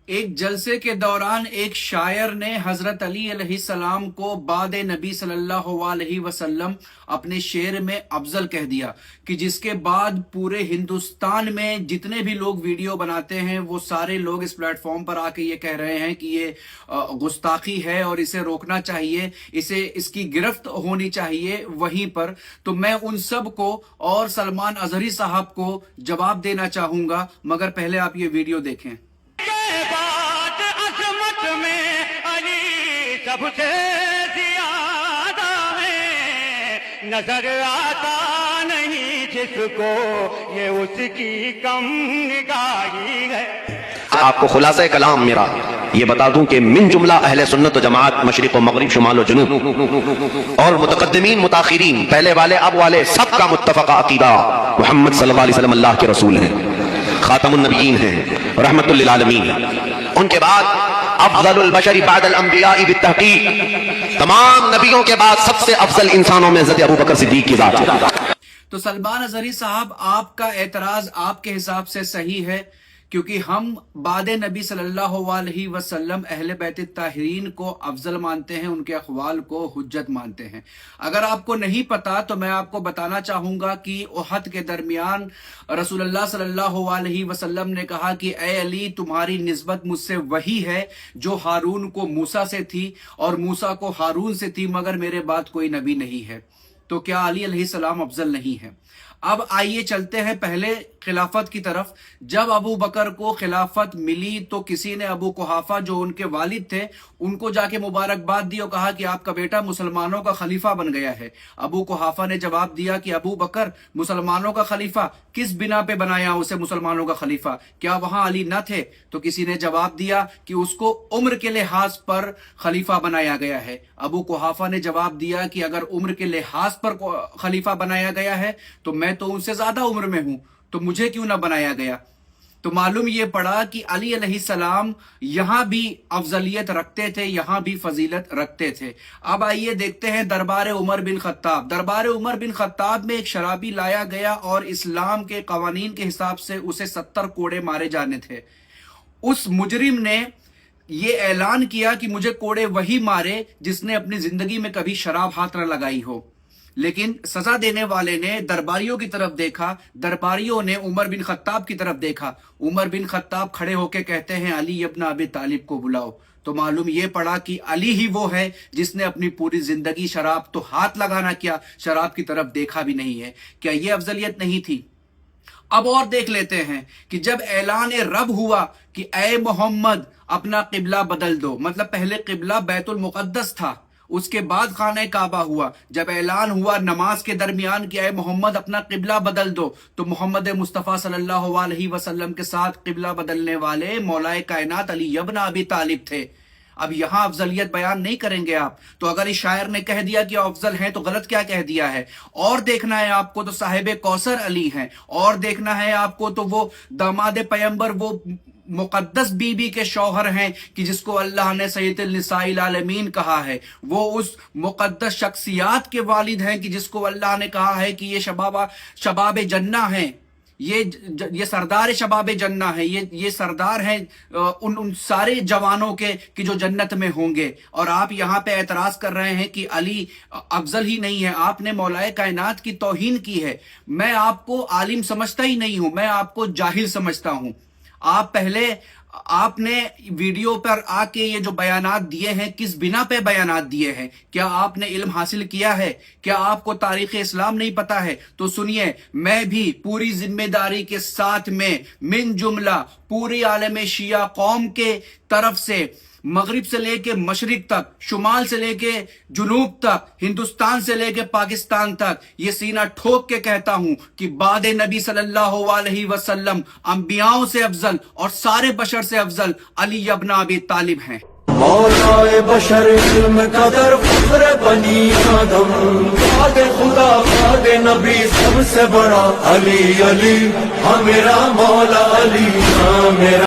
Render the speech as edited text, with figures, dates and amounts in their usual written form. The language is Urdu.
ایک جلسے کے دوران ایک شاعر نے حضرت علی علیہ السلام کو بعد نبی صلی اللہ علیہ وسلم اپنے شعر میں افضل کہہ دیا، کہ جس کے بعد پورے ہندوستان میں جتنے بھی لوگ ویڈیو بناتے ہیں وہ سارے لوگ اس پلیٹ فارم پر آ کے یہ کہہ رہے ہیں کہ یہ گستاخی ہے اور اسے روکنا چاہیے، اس کی گرفت ہونی چاہیے وہیں پر۔ تو میں ان سب کو اور سلمان اظہری صاحب کو جواب دینا چاہوں گا، مگر پہلے آپ یہ ویڈیو دیکھیں۔ سب سے زیادہ ہے، نظر آتا نہیں جس کو یہ اس کی کم نگاہی ہے۔ آپ کو خلاصہ کلام میرا یہ بتا دوں کہ من جملہ اہل سنت و جماعت مشرق و مغرب شمال و جنوب اور متقدمین متاخرین پہلے والے اب والے سب کا متفقہ عقیدہ محمد صلی اللہ علیہ وسلم اللہ کے رسول ہیں، خاتم النبیین ہیں، رحمت للعالمین۔ ان کے بعد افضل البشر بعد الانبیاء بالتحقیق، تمام نبیوں کے بعد سب سے افضل انسانوں میں حضرت ابو بکر صدیق کی ذات ہے۔ تو سلمان اظہری صاحب، آپ کا اعتراض آپ کے حساب سے صحیح ہے، کیونکہ ہم بعد نبی صلی اللہ علیہ وسلم اہل بیت الطاہرین کو افضل مانتے ہیں، ان کے اقوال کو حجت مانتے ہیں۔ اگر آپ کو نہیں پتا تو میں آپ کو بتانا چاہوں گا کہ احد کے درمیان رسول اللہ صلی اللہ علیہ وسلم نے کہا کہ اے علی، تمہاری نسبت مجھ سے وہی ہے جو ہارون کو موسیٰ سے تھی اور موسیٰ کو ہارون سے تھی، مگر میرے بعد کوئی نبی نہیں ہے۔ تو کیا علی علیہ السلام افضل نہیں ہے؟ اب آئیے چلتے ہیں پہلے خلافت کی طرف۔ جب ابو بکر کو خلافت ملی تو کسی نے ابو قحافہ جو ان کے والد تھے ان کو جا کے مبارکباد دی اور کہا کہ آپ کا بیٹا مسلمانوں کا خلیفہ بن گیا ہے۔ ابو قحافہ نے جواب دیا کہ ابو بکر مسلمانوں کا خلیفہ کس بنا پہ بنایا اسے مسلمانوں کا خلیفہ؟ کیا وہاں علی نہ تھے؟ تو کسی نے جواب دیا کہ اس کو عمر کے لحاظ پر خلیفہ بنایا گیا ہے۔ ابو قحافہ نے جواب دیا کہ اگر عمر کے لحاظ پر خلیفہ بنایا گیا ہے تو میں تو ان سے زیادہ عمر میں ہوں، تو مجھے کیوں نہ بنایا گیا؟ تو معلوم یہ پڑا کہ علی علیہ السلام یہاں بھی افضلیت رکھتے تھے، یہاں بھی فضیلت رکھتے تھے۔ اب آئیے دیکھتے ہیں دربار عمر بن خطاب۔ دربار عمر بن خطاب میں ایک شرابی لایا گیا اور اسلام کے قوانین کے حساب سے اسے 70 کوڑے مارے جانے تھے۔ اس مجرم نے یہ اعلان کیا کہ مجھے کوڑے وہی مارے جس نے اپنی زندگی میں کبھی شراب ہاتھ نہ لگائی ہو۔ لیکن سزا دینے والے نے درباریوں کی طرف دیکھا، درباریوں نے عمر بن خطاب کی طرف دیکھا۔ عمر بن خطاب کھڑے ہو کے کہتے ہیں علی ابن ابی طالب کو بلاؤ۔ تو معلوم یہ پڑا کہ علی ہی وہ ہے جس نے اپنی پوری زندگی شراب تو ہاتھ لگانا کیا، شراب کی طرف دیکھا بھی نہیں ہے۔ کیا یہ افضلیت نہیں تھی؟ اب اور دیکھ لیتے ہیں کہ جب اعلان رب ہوا کہ اے محمد اپنا قبلہ بدل دو، مطلب پہلے قبلہ بیت المقدس تھا، اس کے بعد خانہ کعبہ ہوا۔ جب اعلان ہوا نماز کے درمیان کہ اے محمد اپنا قبلہ بدل دو، تو محمد مصطفیٰ صلی اللہ علیہ وسلم کے ساتھ قبلہ بدلنے والے مولا کائنات علی ابن ابی طالب تھے۔ اب یہاں افضلیت بیان نہیں کریں گے آپ؟ تو اگر اس شاعر نے کہہ دیا کہ افضل ہیں تو غلط کیا کہہ دیا ہے؟ اور دیکھنا ہے آپ کو تو صاحب کوثر علی ہیں، اور دیکھنا ہے آپ کو تو وہ داماد پیمبر، وہ مقدس بی بی کے شوہر ہیں کہ جس کو اللہ نے سید النساء العالمین کہا ہے۔ وہ اس مقدس شخصیات کے والد ہیں کہ جس کو اللہ نے کہا ہے کہ یہ شباب جنہ ہیں، یہ سردار شباب جنہ ہے، یہ سردار ہیں ان سارے جوانوں کے کہ جو جنت میں ہوں گے۔ اور آپ یہاں پہ اعتراض کر رہے ہیں کہ علی افضل ہی نہیں ہے، آپ نے مولا کائنات کی توہین کی ہے۔ میں آپ کو عالم سمجھتا ہی نہیں ہوں، میں آپ کو جاہل سمجھتا ہوں۔ آپ نے ویڈیو پر آ کے یہ جو بیانات دیے ہیں کس بنا پہ بیانات دیے ہیں؟ کیا آپ نے علم حاصل کیا ہے؟ کیا آپ کو تاریخ اسلام نہیں پتا ہے؟ تو سنیے، میں بھی پوری ذمہ داری کے ساتھ میں من جملہ پوری عالم شیعہ قوم کے طرف سے مغرب سے لے کے مشرق تک، شمال سے لے کے جنوب تک، ہندوستان سے لے کے پاکستان تک یہ سینہ ٹھوک کے کہتا ہوں کہ بعد نبی صلی اللہ علیہ وسلم انبیاءوں سے افضل اور سارے بشر سے افضل علی ابن ابی طالب ہیں۔ مولا بشر علم قدر فخر بنی آدم، بعد خدا بعد نبی سب سے بڑا علی، علی ہاں میرا مولا علی ہاں میرا